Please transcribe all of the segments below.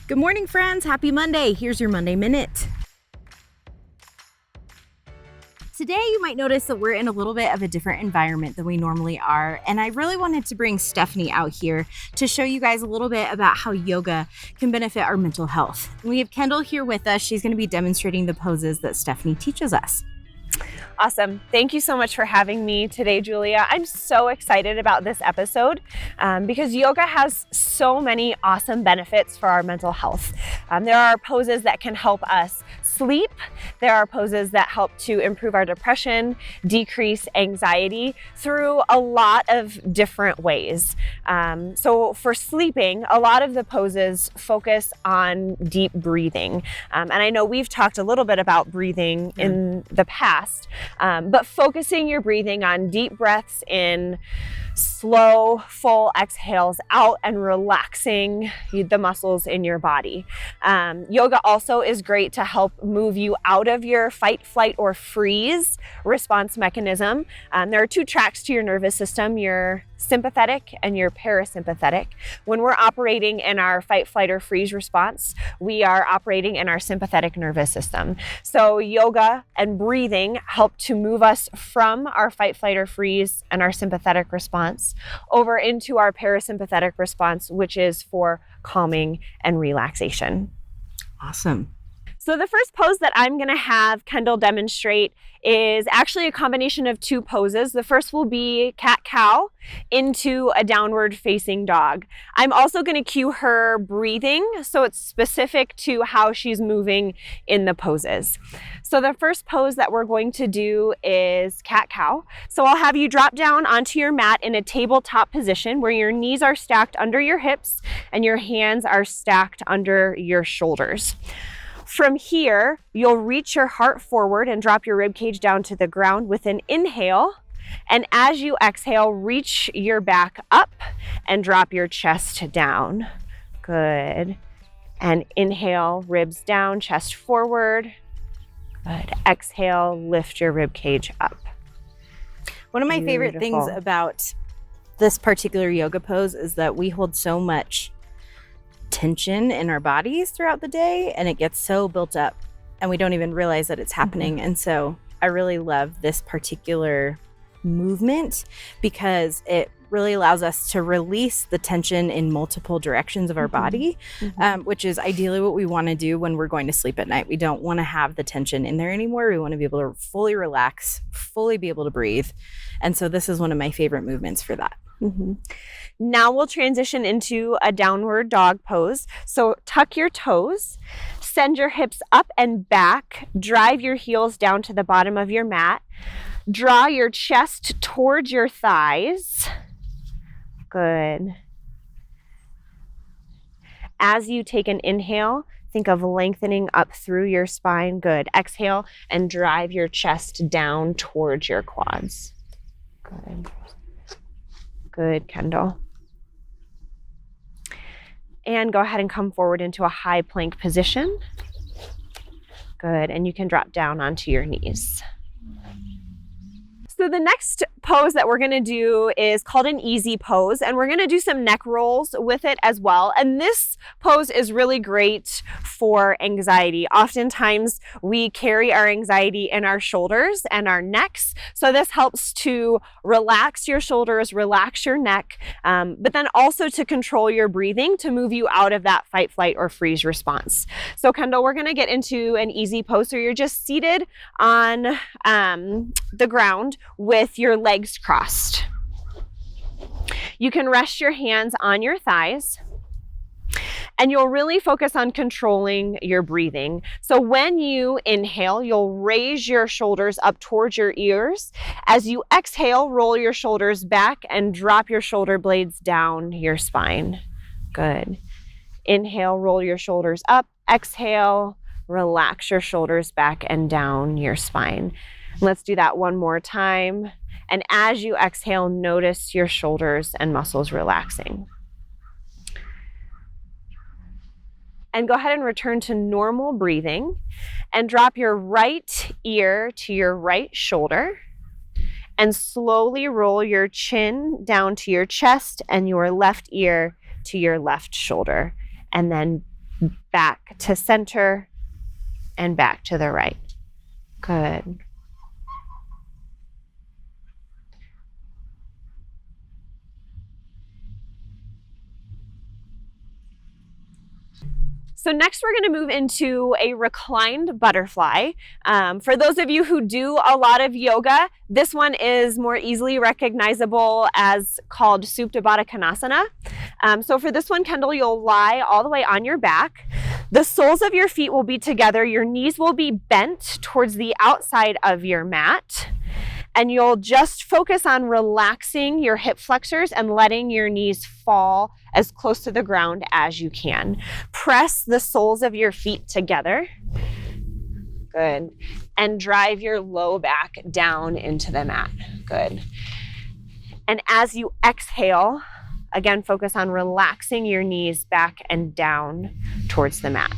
Good morning, friends. Happy Monday. Here's your Monday Minute. Today, you might notice that we're in a little bit of a different environment than we normally are, and I really wanted to bring Stephanie out here to show you guys a little bit about how yoga can benefit our mental health. We have Kendall here with us. She's going to be demonstrating the poses that Stephanie teaches us. Awesome. Thank you so much for having me today, Julia. I'm so excited about this episode because yoga has so many awesome benefits for our mental health. There are poses that can help us sleep. There are poses that help to improve our depression, decrease anxiety through a lot of different ways. So for sleeping, a lot of the poses focus on deep breathing. And I know we've talked a little bit about breathing in the past. But focusing your breathing on deep breaths in, slow, full exhales out, and relaxing the muscles in your body. Yoga also is great to help move you out of your fight, flight, or freeze response mechanism. There are two tracks to your nervous system, your sympathetic and your parasympathetic. When we're operating in our fight, flight, or freeze response, we are operating in our sympathetic nervous system. So yoga and breathing help to move us from our fight, flight, or freeze and our sympathetic response over into our parasympathetic response, which is for calming and relaxation. Awesome. So the first pose that I'm going to have Kendall demonstrate is actually a combination of two poses. The first will be cat-cow into a downward facing dog. I'm also going to cue her breathing, so it's specific to how she's moving in the poses. So the first pose that we're going to do is cat-cow. So I'll have you drop down onto your mat in a tabletop position where your knees are stacked under your hips and your hands are stacked under your shoulders. From here, you'll reach your heart forward and drop your ribcage down to the ground with an inhale. And as you exhale, reach your back up and drop your chest down. Good. And inhale, ribs down, chest forward. Good. Exhale, lift your ribcage up. One of my favorite things about this particular yoga pose is that we hold so much tension in our bodies throughout the day, and it gets so built up and we don't even realize that it's happening. And so I really love this particular movement because it really allows us to release the tension in multiple directions of our body, which is ideally what we want to do when we're going to sleep at night. We don't want to have the tension in there anymore. We want to be able to fully relax, fully be able to breathe. And so this is one of my favorite movements for that. Now we'll transition into a downward dog pose. So tuck your toes, send your hips up and back, drive your heels down to the bottom of your mat, draw your chest towards your thighs. Good. As you take an inhale, think of lengthening up through your spine. Good. Exhale and drive your chest down towards your quads. Good. Good, Kendall. And go ahead and come forward into a high plank position. Good, and you can drop down onto your knees. So the next pose that we're going to do is called an easy pose, and we're going to do some neck rolls with it as well. And this pose is really great for anxiety. Oftentimes we carry our anxiety in our shoulders and our necks. So this helps to relax your shoulders, relax your neck, but then also to control your breathing to move you out of that fight, flight, or freeze response. So Kendall, we're going to get into an easy pose. So you're just seated on the ground with your legs crossed. You can rest your hands on your thighs, and you'll really focus on controlling your breathing. So when you inhale, you'll raise your shoulders up towards your ears. As you exhale, roll your shoulders back and drop your shoulder blades down your spine. Good. Inhale, roll your shoulders up. Exhale, relax your shoulders back and down your spine. Let's do that one more time. And as you exhale, notice your shoulders and muscles relaxing. And go ahead and return to normal breathing and drop your right ear to your right shoulder and slowly roll your chin down to your chest and your left ear to your left shoulder. And then back to center, and back to the right. Good. So next we're going to move into a reclined butterfly. For those of you who do a lot of yoga, this one is more easily recognizable as called Supta Baddha Konasana. So for this one, Kendall, you'll lie all the way on your back. The soles of your feet will be together. Your knees will be bent towards the outside of your mat. And you'll just focus on relaxing your hip flexors and letting your knees fall as close to the ground as you can. Press the soles of your feet together. Good. And drive your low back down into the mat. Good. And as you exhale, again, focus on relaxing your knees back and down towards the mat.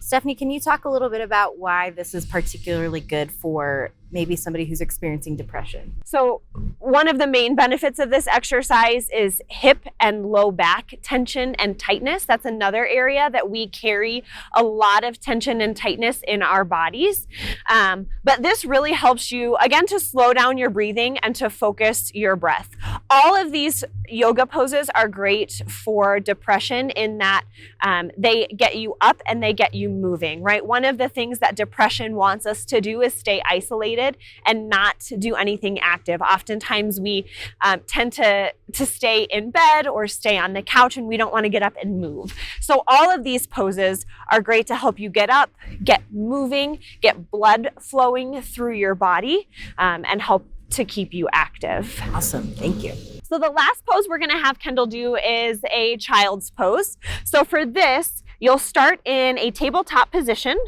Stephanie, can you talk a little bit about why this is particularly good for maybe somebody who's experiencing depression? So one of the main benefits of this exercise is hip and low back tension and tightness. That's another area that we carry a lot of tension and tightness in our bodies. But this really helps you, again, to slow down your breathing and to focus your breath. All of these yoga poses are great for depression in that they get you up and they get you moving, right? One of the things that depression wants us to do is stay isolated and not to do anything active. Oftentimes we tend to stay in bed or stay on the couch and we don't want to get up and move. So all of these poses are great to help you get up, get moving, get blood flowing through your body, and help to keep you active. Awesome, thank you. So the last pose we're gonna have Kendall do is a child's pose. So for this, you'll start in a tabletop position.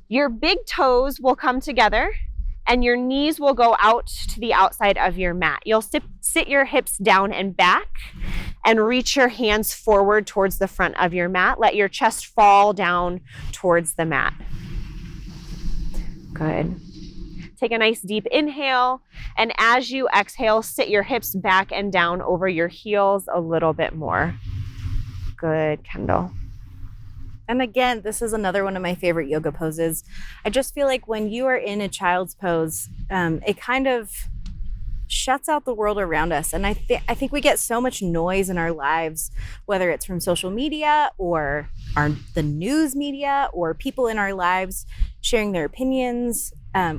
Your big toes will come together and your knees will go out to the outside of your mat. You'll sit your hips down and back and reach your hands forward towards the front of your mat. Let your chest fall down towards the mat. Good. Take a nice deep inhale, and as you exhale, sit your hips back and down over your heels a little bit more. Good, Kendall. And again, this is another one of my favorite yoga poses. I just feel like when you are in a child's pose, it kind of shuts out the world around us. And I think we get so much noise in our lives, whether it's from social media or the news media or people in our lives sharing their opinions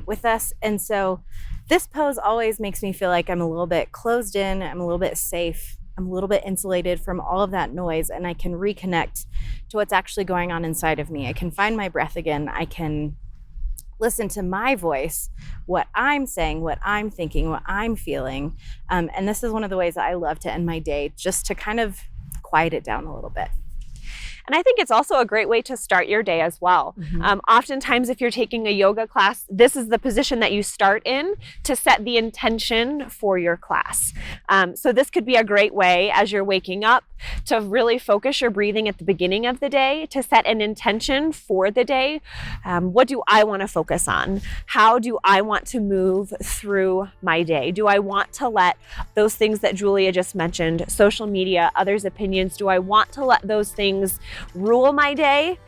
with us. And so this pose always makes me feel like I'm a little bit closed in, I'm a little bit safe, I'm a little bit insulated from all of that noise, and I can reconnect to what's actually going on inside of me. I can find my breath again. I can listen to my voice, what I'm saying, what I'm thinking, what I'm feeling. And this is one of the ways that I love to end my day, just to kind of quiet it down a little bit. And I think it's also a great way to start your day as well. Mm-hmm. Oftentimes, if you're taking a yoga class, this is the position that you start in to set the intention for your class. So this could be a great way as you're waking up to really focus your breathing at the beginning of the day, to set an intention for the day. What do I want to focus on? How do I want to move through my day? Do I want to let those things that Julia just mentioned, social media, others' opinions, do I want to let those things rule my day,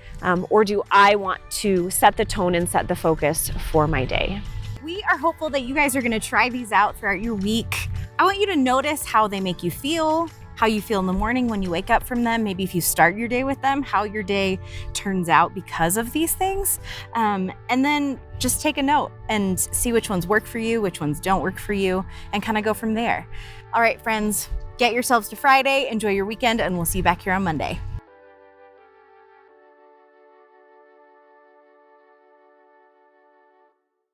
or do I want to set the tone and set the focus for my day? We are hopeful that you guys are going to try these out throughout your week. I want you to notice how they make you feel, how you feel in the morning when you wake up from them, maybe if you start your day with them, how your day turns out because of these things. And then just take a note and see which ones work for you, which ones don't work for you, and kind of go from there. All right, friends, get yourselves to Friday, enjoy your weekend, and we'll see you back here on Monday.